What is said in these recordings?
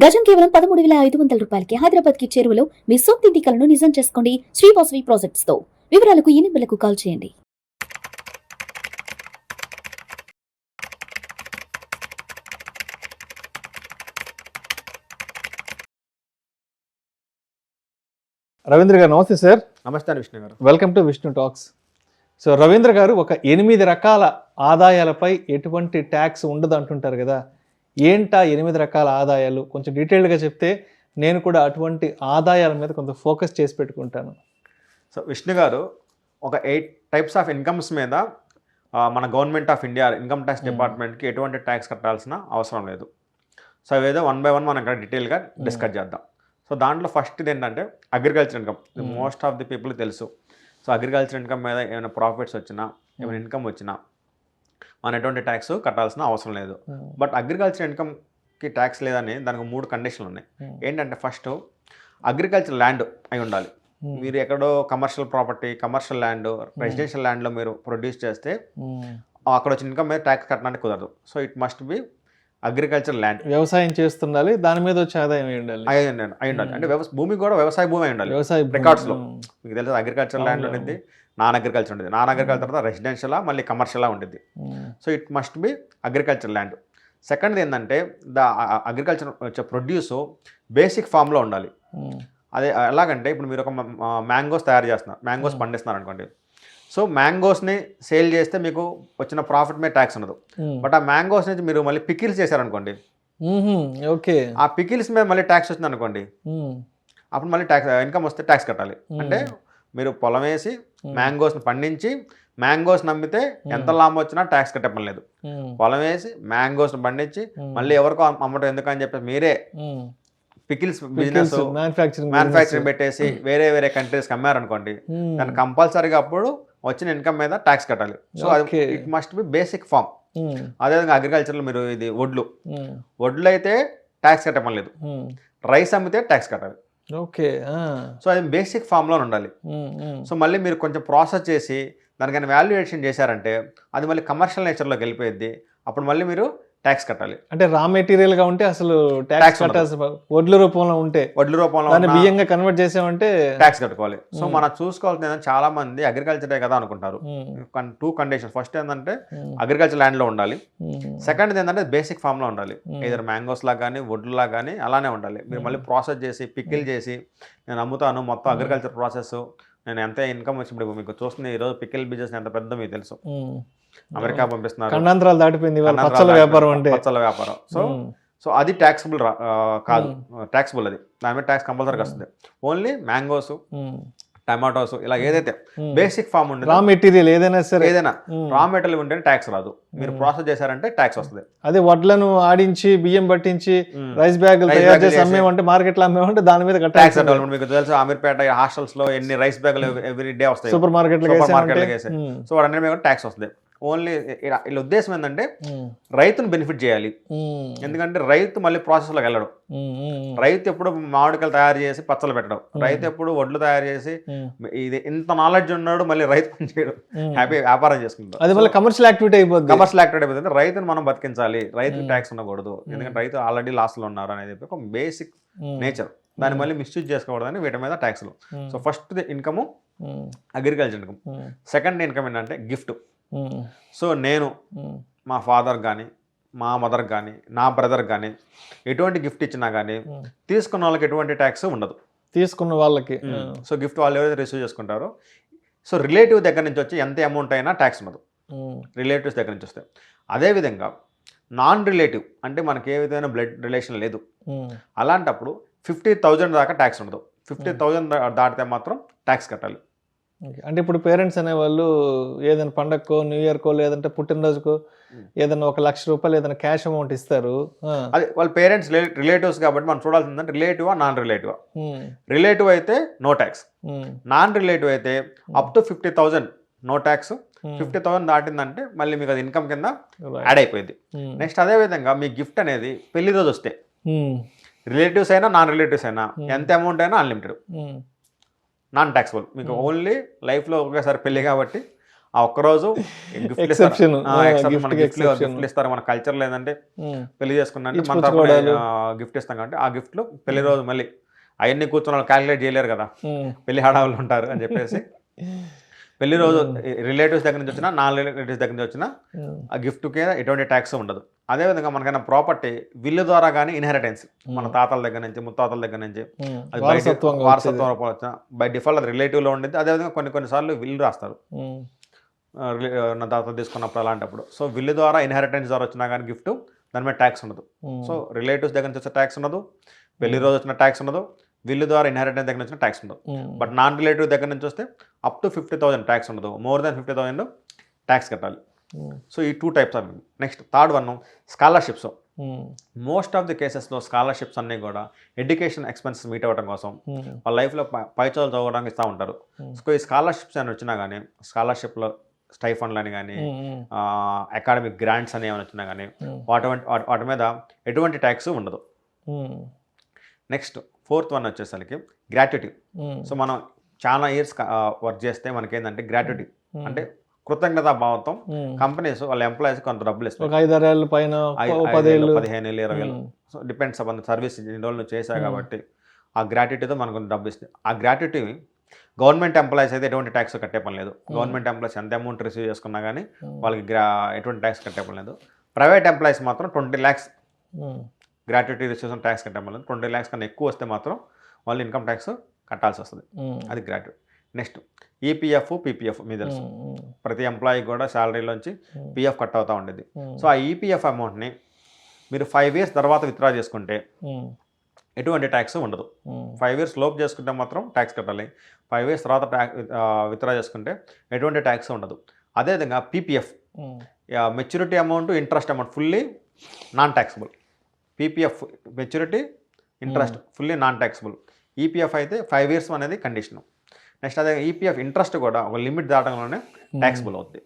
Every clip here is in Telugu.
గజం కేవలం 13,500 రూపాయలకి హైదరాబాద్ కి చేరువలో మీ సొంతింటి కలను నిజం చేసుకోండి శ్రీ వాసవి ప్రాజెక్ట్స్ తో. వివరాలకు ఈ నెంబర్లకు కాల్ చేయండి. రవీంద్ర గారు నమస్తే సార్. నమస్తే విష్ణు గారు. Welcome to Vishnu talks. So Ravindra గారు, ఒక 8 రకాల ఆదాయాలపై ఎటువంటి ట్యాక్స్ ఉండదు అంటుంటారు కదా, ఏంటా 8 రకాల ఆదాయాలు? కొంచెం డీటెయిల్డ్గా చెప్తే నేను కూడా అటువంటి ఆదాయాల మీద కొంత ఫోకస్ చేసి పెట్టుకుంటాను. సో విష్ణు గారు, ఒక 8 టైప్స్ ఆఫ్ ఇన్కమ్స్ మీద మన government of India income tax డిపార్ట్మెంట్కి ఎటువంటి ట్యాక్స్ కట్టాల్సిన అవసరం లేదు. సో అవేదో 1 by 1 మనం ఇక్కడ డీటెయిల్గా డిస్కస్ చేద్దాం. సో దాంట్లో ఫస్ట్ ఇది ఏంటంటే agriculture income. Most of the people తెలుసు. సో అగ్రికల్చర్ ఇన్కమ్ మీద ఏమైనా ప్రాఫిట్స్ వచ్చినా, ఏమైనా ఇన్కమ్ వచ్చినా మన ఎటువంటి ట్యాక్స్ కట్టాల్సిన అవసరం లేదు. బట్ అగ్రికల్చర్ ఇన్కమ్కి ట్యాక్స్ లేదని దానికి 3 కండిషన్లు ఉన్నాయి. ఏంటంటే ఫస్ట్, అగ్రికల్చర్ ల్యాండ్ అయి ఉండాలి. మీరు ఎక్కడో commercial property, commercial land, residential ల్యాండ్లో మీరు ప్రొడ్యూస్ చేస్తే అక్కడ వచ్చిన ఇన్కమ్ మీద ట్యాక్స్ కట్టడానికి కుదరదు. So it must B agriculture land. వ్యవసాయం చేస్తుండాలి, దాని మీద వచ్చే ఆదాయం అయి ఉండాలి. అంటే భూమి కూడా వ్యవసాయ భూమి అయి ఉండాలి. వ్యవసాయ రికార్డ్స్లో మీకు తెలుసు అగ్రికల్చర్ ల్యాండ్ ఉంటుంది, నాన్ అగ్రికల్చర్ ఉంటుంది. నాన్ అగ్రికల్చర్ తర్వాత రెసిడెన్షియల్, మళ్ళీ కమర్షియల్ ఉంటుంది. So it must B agriculture land. Second ఏంటంటే అగ్రికల్చర్ వచ్చే ప్రొడ్యూస్ బేసిక్ ఫామ్లో ఉండాలి. అదే ఎలాగంటే ఇప్పుడు మీరు ఒక మ్యాంగోస్ తయారు చేస్తున్నారు, మ్యాంగోస్ పండిస్తున్నారు అనుకోండి. సో మ్యాంగోస్ని సేల్ చేస్తే మీకు వచ్చిన ప్రాఫిట్ మీద ట్యాక్స్ ఉండదు. బట్ ఆ మ్యాంగోస్ నుంచి మీరు మళ్ళీ పికిల్స్ చేశారనుకోండి, ఓకే, ఆ పికిల్స్ మీద మళ్ళీ ట్యాక్స్ వచ్చింది అనుకోండి, అప్పుడు మళ్ళీ ట్యాక్స్ ఇన్కమ్ వస్తే ట్యాక్స్ కట్టాలి. అంటే మీరు పొలం వేసి మ్యాంగోస్ని పండించి మ్యాంగోస్ అమ్మితే ఎంత లాభం వచ్చినా ట్యాక్స్ కట్టే పని లేదు. పొలం వేసి మ్యాంగోస్ని పండించి మళ్ళీ ఎవరికో అమ్మటం ఎందుకని చెప్పేసి మీరే పికిల్స్ బిజినెస్ మ్యానుఫ్యాక్చరింగ్ పెట్టేసి వేరే వేరే కంట్రీస్కి అమ్మారనుకోండి, దాన్ని కంపల్సరీగా అప్పుడు వచ్చిన ఇన్కమ్ మీద ట్యాక్స్ కట్టాలి. సో అది it must be basic form. అదేవిధంగా అగ్రికల్చర్లో మీరు ఇది వడ్లు అయితే ట్యాక్స్ కట్టమని లేదు, రైస్ అమ్మితే ట్యాక్స్ కట్టాలి. ఓకే, సో అది బేసిక్ ఫామ్లో ఉండాలి. సో మళ్ళీ మీరు కొంచెం ప్రాసెస్ చేసి దానికైనా వాల్యుయేషన్ చేశారంటే అది మళ్ళీ కమర్షియల్ నేచర్లోకి వెళ్ళిపోయింది. అప్పుడు మళ్ళీ మీరు ట్యాక్స్ కట్టాలి. అంటే రా మెటీరియల్ గా ఉంటే అసలు ట్యాక్స్ కట్టాల్సి, వడ్ల రూపంలో ఉంటే బియ్యంగా కన్వర్ట్ చేసామంటే ట్యాక్స్ కట్టుకోవాలి. సో మనం చూసుకోవాల్సింది చాలా మంది అగ్రికల్చరే కదా అనుకుంటారు. 2 కండిషన్స్. ఫస్ట్ ఏంటంటే అగ్రికల్చర్ ల్యాండ్ లో ఉండాలి. సెకండ్ ఏంటంటే బేసిక్ ఫామ్ లో ఉండాలి. ఏదైనా మ్యాంగోస్ లాగా కానీ వడ్లులా కానీ అలానే ఉండాలి. మీరు మళ్ళీ ప్రాసెస్ చేసి పికిల్ చేసి నేను అమ్ముతాను, మొత్తం అగ్రికల్చర్ ప్రాసెస్, నేను ఎంత ఇన్కమ్ వచ్చినప్పుడు మీకు చూస్తుంది. ఈరోజు పికిల్ బిజినెస్ ఎంత పెద్ద మీకు తెలుసు, అమెరికా పంపిస్తున్నారు, ఖండాంతరాలు దాటిపోయింది పచ్చల వ్యాపారం అంటే. పచ్చల వ్యాపారం. సో అది ట్యాక్సిబుల్ కాదు, ట్యాక్సిబుల్ అది. దాని మీద ట్యాక్స్ కంపల్సరీగా వస్తుంది. ఓన్లీ మ్యాంగోస్, టమాటోస్ ఇలా ఏదైతే బేసిక్ ఫామ్ ఉంటుంది, రా మెటీరియల్ ఏదైనా సరే, ఏదైనా రా మెటీరియల్ ఉంటేనే ట్యాక్స్ రాదు. మీరు ప్రాసెస్ చేశారంటే ట్యాక్స్ వస్తుంది. అదే వడ్లను ఆడించి బియ్యం పట్టించి రైస్ బ్యాగులు తయారు చేసి అమ్మేమంటే, మార్కెట్లో అమ్మేమంటే దాని మీద ట్యాక్స్ కట్టాలి. మీకు తెలుసు అమీర్పేట హాస్టల్స్ లో ఎన్ని రైస్ బ్యాగులు ఎవ్రీ డే వస్తాయి, సూపర్ మార్కెట్. సో వాటి మీద ట్యాక్స్ వస్తుంది. ఓన్లీ వీళ్ళ ఉద్దేశం ఏంటంటే రైతును బెనిఫిట్ చేయాలి. ఎందుకంటే రైతు మళ్ళీ ప్రాసెస్లోకి వెళ్ళడం. రైతు ఎప్పుడు మామిడికాయలు తయారు చేసి పచ్చలు పెట్టడం, రైతు ఎప్పుడు వడ్లు తయారు చేసి, ఇది ఇంత నాలెడ్జ్ ఉన్నాడు మళ్ళీ రైతు పని చేయడం, హ్యాపీ వ్యాపారం చేసుకుంటాం. అది మళ్ళీ కమర్షియల్ యాక్టివిటీ అయిపోతుంది. రైతును మనం బతికించాలి, రైతుకి ట్యాక్స్ ఉండకూడదు. ఎందుకంటే రైతు ఆల్రెడీ లాస్లో ఉన్నారు అనేది ఒక బేసిక్ నేచర్. దాన్ని మళ్ళీ మిస్యూజ్ చేసుకోకూడదని వీటి మీద ట్యాక్స్లు. So first income agriculture income. Second income ఏంటంటే గిఫ్ట్. సో నేను మా ఫాదర్ కానీ, మా మదర్ కానీ, నా బ్రదర్ కానీ ఎటువంటి గిఫ్ట్ ఇచ్చినా కానీ తీసుకున్న వాళ్ళకి ఎటువంటి ట్యాక్స్ ఉండదు. తీసుకున్న వాళ్ళకి సో గిఫ్ట్ వాళ్ళు ఎవరైతే రిసీవ్ చేసుకుంటారో, సో రిలేటివ్ దగ్గర నుంచి వచ్చి ఎంత అమౌంట్ అయినా ట్యాక్స్ ఉండదు, రిలేటివ్స్ దగ్గర నుంచి వస్తే. అదేవిధంగా నాన్ రిలేటివ్ అంటే మనకి ఏ విధమైన బ్లడ్ రిలేషన్ లేదు, అలాంటప్పుడు 50,000 దాకా ట్యాక్స్ ఉండదు. 50,000 దాటితే మాత్రం ట్యాక్స్ కట్టాలి. అంటే ఇప్పుడు పేరెంట్స్ అనేవాళ్ళు ఏదైనా పండగకో, న్యూ ఇయర్కో, లేదంటే పుట్టినరోజుకో ఏదైనా 1,00,000 రూపాయలు ఏదైనా క్యాష్ అమౌంట్ ఇస్తారు. అది వాళ్ళ పేరెంట్స్ రిలేటివ్స్ కాబట్టి మనం చూడాల్సిందంటే రిలేటివా నాన్ రిలేటివా. రిలేటివ్ అయితే నో ట్యాక్స్, నాన్ రిలేటివ్ అయితే అప్ టు 50,000 నో ట్యాక్స్. 50,000 దాటిందంటే మళ్ళీ మీకు అది ఇన్కమ్ కింద యాడ్ అయిపోయింది. నెక్స్ట్ అదేవిధంగా మీ గిఫ్ట్ అనేది పెళ్లి రోజు వస్తే, రిలేటివ్స్ అయినా నాన్ రిలేటివ్స్ అయినా ఎంత అమౌంట్ అయినా అన్లిమిటెడ్, నాన్ ట్యాక్సిబుల్. మీకు ఓన్లీ లైఫ్లో ఒకేసారి పెళ్ళి కాబట్టి ఆ ఒక్కరోజు Exception. మన Gift exception. గిఫ్ట్లు ఇస్తారు. మన కల్చర్ లేదంటే పెళ్లి చేసుకున్నా మన ఇచ్చిపుచ్చుకోవడాలు. గిఫ్ట్ ఇస్తాం కాబట్టి ఆ గిఫ్ట్లు పెళ్లి రోజు మళ్ళీ అవన్నీ కూర్చొని వాళ్ళు క్యాలిక్యులేట్ చేయలేరు కదా, పెళ్లి హడావులు ఉంటారు అని చెప్పేసి పెళ్లి రోజు రిలేటివ్స్ దగ్గర నుంచి వచ్చినా నాన్ రిలేటివ్స్ దగ్గర నుంచి వచ్చినా ఆ గిఫ్ట్కి ఎటువంటి ట్యాక్స్ ఉండదు. అదేవిధంగా మనకైనా ప్రాపర్టీ విల్లు ద్వారా కానీ ఇన్హెరిటెన్స్ మన తాతల దగ్గర నుంచి ముత్తాతల దగ్గర నుంచి అది వారసత్వం రూపంలో వచ్చిన బై డిఫాల్ట్ అది రిలేటివ్లో ఉండేది. అదేవిధంగా కొన్నిసార్లు విల్లు రాస్తారు నా తాత తీసుకున్నప్పుడు అలాంటప్పుడు. సో విల్లు ద్వారా ఇన్హెరిటెన్స్ ద్వారా వచ్చినా కానీ గిఫ్ట్ దాని మీద ట్యాక్స్ ఉండదు. సో రిలేటివ్స్ దగ్గర నుంచి వచ్చే ట్యాక్స్ ఉండదు, పెళ్లి రోజు వచ్చిన ట్యాక్స్ ఉండదు, విల్లు ద్వారా ఇన్హెరిటెన్స్ దగ్గర నుంచి ట్యాక్స్ ఉండదు. బట్ నాన్ రిలేటివ్ దగ్గర నుంచి వస్తే అప్ టు 50,000 ట్యాక్స్ ఉండదు, మోర్ దాన్ 50,000 ట్యాక్స్ కట్టాలి. సో ఈ 2 types of. Next third one scholarships. Most of the కేసెస్లో స్కాలర్షిప్స్ అన్నీ కూడా ఎడ్యుకేషన్ ఎక్స్పెన్సెస్ మీట్ అవ్వడం కోసం వాళ్ళ లైఫ్లో పై చదువులు చదవడానికి ఇస్తూ ఉంటారు. సో ఈ స్కాలర్షిప్స్ అని వచ్చినా కానీ స్కాలర్షిప్లో స్టైఫండ్లు అని కానీ అకాడమిక్ గ్రాంట్స్ అని ఏమైనా వచ్చినా కానీ వాటి మీద ఎటువంటి ట్యాక్స్ ఉండదు. నెక్స్ట్ ఫోర్త్ వన్ వచ్చేసరికి గ్రాట్యుటీ. సో మనం చాలా ఇయర్స్ వర్క్ చేస్తే మనకేంటంటే గ్రాట్యుటీ అంటే కృతజ్ఞతా భావంతో కంపెనీస్ వాళ్ళ ఎంప్లాయీస్ కొంత డబ్బులు ఇస్తారు. 5-6 ఏళ్ళ పైన 15 ఏళ్ళు 20 ఏళ్ళు. సో డిపెండ్స్ అపాన్ సర్వీస్ ఇన్ని రోజులు చేశారు కాబట్టి ఆ గ్రాట్యుటీతో మనకు కొంత డబ్బు ఇస్తుంది. ఆ గ్రాట్యుటీ గవర్నమెంట్ ఎంప్లాయీస్ అయితే ఎటువంటి ట్యాక్స్ కట్టే పని లేదు. గవర్నమెంట్ ఎంప్లాయీస్ ఎంత అమౌంట్ రిసీవ్ చేసుకున్నా కానీ వాళ్ళకి ఎటువంటి ట్యాక్స్ కట్టే పని లేదు. ప్రైవేట్ ఎంప్లాయీస్ మాత్రం 20 lakhs గ్రాట్యుటీ రిసీవ్ ట్యాక్స్ కట్టే పని లేదు. 20 lakhs కన్నా ఎక్కువ వస్తే మాత్రం వాళ్ళు ఇన్కమ్ ట్యాక్స్ కట్టాల్సి వస్తుంది. అది గ్రాట్యుటీ. నెక్స్ట్ ఈపీఎఫ్ పీపీఎఫ్ మీద తెలుసు, ప్రతి ఎంప్లాయీ కూడా శాలరీలోంచి పీఎఫ్ కట్ అవుతూ ఉండేది. సో ఆ ఈపీఎఫ్ అమౌంట్ని మీరు 5 years తర్వాత విత్డ్రా చేసుకుంటే ఎటువంటి ట్యాక్స్ ఉండదు. 5 years లోపు చేసుకుంటే మాత్రం ట్యాక్స్ కట్టాలి. 5 years తర్వాత విత్డ్రా చేసుకుంటే ఎటువంటి ట్యాక్స్ ఉండదు. అదేవిధంగా PPF maturity amount interest amount fully non taxable. PPF maturity interest fully non taxable. EPF అయితే 5 years అనేది కండిషను. నెక్స్ట్ అదే ఈపీఎఫ్ ఇంట్రెస్ట్ కూడా ఒక లిమిట్ దాటంలోనే ట్యాక్సిబుల్ అవుతుంది.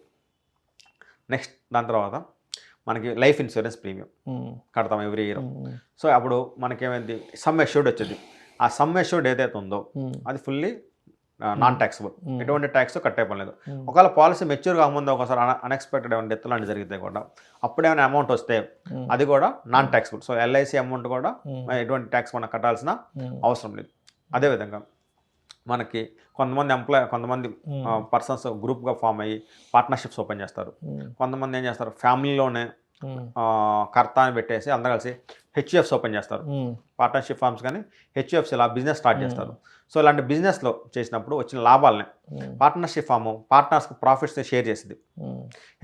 నెక్స్ట్ దాని తర్వాత మనకి లైఫ్ ఇన్సూరెన్స్ ప్రీమియం కడతాం ఎవ్రీ ఇయర్. సో అప్పుడు మనకేమైంది సమ్ అష్యూర్డ్ వచ్చేది. ఆ సమ్ అష్యూర్డ్ ఏదైతే ఉందో అది ఫుల్లీ నాన్ ట్యాక్సిబుల్, ఎటువంటి ట్యాక్స్ కట్టే పని లేదు. ఒకవేళ పాలసీ మెచ్యూర్ కాకముందు ఒకసారి అన్ఎక్స్పెక్టెడ్ ఏమైనా డెత్ లాంటి జరిగితే కూడా అప్పుడేమైనా అమౌంట్ వస్తే అది కూడా non taxable. So LIC amount కూడా ఎటువంటి ట్యాక్స్ మనం కట్టాల్సిన అవసరం లేదు. అదేవిధంగా మనకి కొంతమంది పర్సన్స్ గ్రూప్గా ఫామ్ అయ్యి పార్ట్నర్షిప్స్ ఓపెన్ చేస్తారు. కొంతమంది ఏం చేస్తారు ఫ్యామిలీలోనే కర్త అని పెట్టేసి అందరూ కలిసి హెచ్యుఎఫ్స్ ఓపెన్ చేస్తారు. పార్ట్నర్షిప్ ఫార్మ్స్ కానీ హెచ్యుఎఫ్స్ ఇలా బిజినెస్ స్టార్ట్ చేస్తారు. సో ఇలాంటి బిజినెస్లో చేసినప్పుడు వచ్చిన లాభాలని పార్ట్నర్షిప్ ఫామ్ పార్ట్నర్స్కి ప్రాఫిట్స్ని షేర్ చేసింది.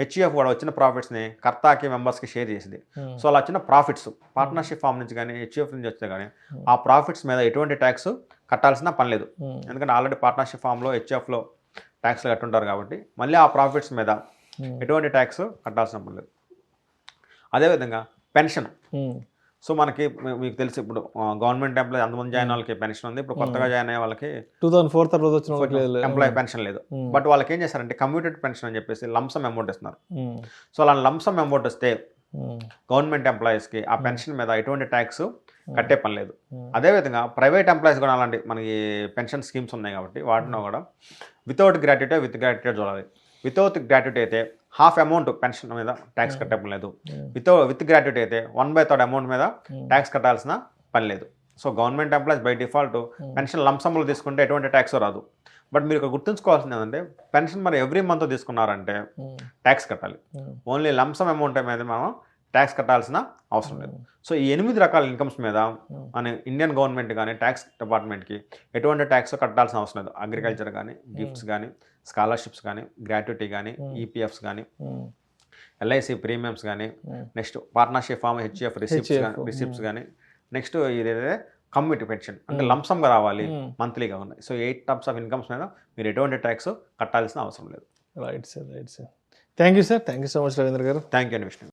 హెచ్యుఎఫ్ కూడా వచ్చిన ప్రాఫిట్స్ని కర్తాకి మెంబర్స్కి షేర్ చేసింది. సో అలా వచ్చిన ప్రాఫిట్స్ పార్ట్నర్షిప్ ఫామ్ నుంచి కానీ హెచ్యుఎఫ్ నుంచి వస్తే కానీ ఆ ప్రాఫిట్స్ మీద ఎటువంటి ట్యాక్స్ కట్టాల్సిన పని లేదు. ఎందుకంటే ఆల్రెడీ పార్ట్నర్షిప్ ఫామ్లో హెచ్యుఎఫ్లో ట్యాక్స్లు కట్టుంటారు కాబట్టి మళ్ళీ ఆ ప్రాఫిట్స్ మీద ఎటువంటి ట్యాక్స్ కట్టాల్సిన పని లేదు. అదేవిధంగా పెన్షన్. సో మనకి మీకు తెలిసి ఇప్పుడు గవర్నమెంట్ ఎంప్లాయీ అంతమంది జాయిన్ వాళ్ళకి పెన్షన్ ఉంది. ఇప్పుడు కొత్తగా జాయిన్ అయ్యే వాళ్ళకి 2004 తర్వాత వచ్చిన ఎంప్లాయీ పెన్షన్ లేదు. బట్ వాళ్ళకి ఏం చేస్తారంటే కమ్యూటెడ్ పెన్షన్ అని చెప్పేసి లంసమ్ అమౌంట్ ఇస్తున్నారు. సో అలా లంసమ్ అమౌంట్ వస్తే గవర్నమెంట్ ఎంప్లాయీస్కి ఆ పెన్షన్ మీద ఎటువంటి ట్యాక్స్ కట్టే పని లేదు. అదేవిధంగా ప్రైవేట్ ఎంప్లాయీస్ కూడా అలాంటి మనకి పెన్షన్ స్కీమ్స్ ఉన్నాయి కాబట్టి వాటిలో కూడా వితౌట్ గ్రాట్యుటీ విత్ గ్రాట్యుటీ చూడాలి. వితౌట్ గ్రాట్యుటీ అయితే హాఫ్ అమౌంట్ పెన్షన్ మీద ట్యాక్స్ కట్టే పని లేదు. విత్ గ్రాట్యుటీ అయితే 1/3 అమౌంట్ మీద ట్యాక్స్ కట్టాల్సిన పని లేదు. So government employees by default pension లంసంలో తీసుకుంటే ఎటువంటి ట్యాక్స్ రాదు. బట్ మీరు ఇక్కడ గుర్తుంచుకోవాల్సింది ఏంటంటే పెన్షన్ మరి ఎవ్రీ మంత్ తీసుకున్నారంటే ట్యాక్స్ కట్టాలి. ఓన్లీ లంసమ్ అమౌంట్ మీద మనం ట్యాక్స్ కట్టాల్సిన అవసరం లేదు. సో ఈ 8 రకాల ఇన్కమ్స్ మీద మన ఇండియన్ గవర్నమెంట్ కానీ ట్యాక్స్ డిపార్ట్మెంట్కి ఎటువంటి ట్యాక్స్ కట్టాల్సిన అవసరం లేదు. అగ్రికల్చర్ కానీ గిఫ్ట్స్ కానీ స్కాలర్షిప్స్ కానీ గ్రాట్యుటీ కానీ ఈపీఎఫ్స్ కానీ ఎల్ఐసి ప్రీమియమ్స్ కానీ next partnership firm HUF receipts కానీ నెక్స్ట్ ఇదైతే కమ్యూనిటీ పెన్షన్ అంటే లంసంగా రావాలి మంత్లీగా ఉన్నాయి. సో 8 types ఆఫ్ ఇన్కమ్స్ మీద మీరు ఎటువంటి ట్యాక్స్ కట్టాల్సిన అవసరం లేదు. Right sir. Thank you sir. Thank you so much Ravindra garu. Thank you అండి విష్ణు.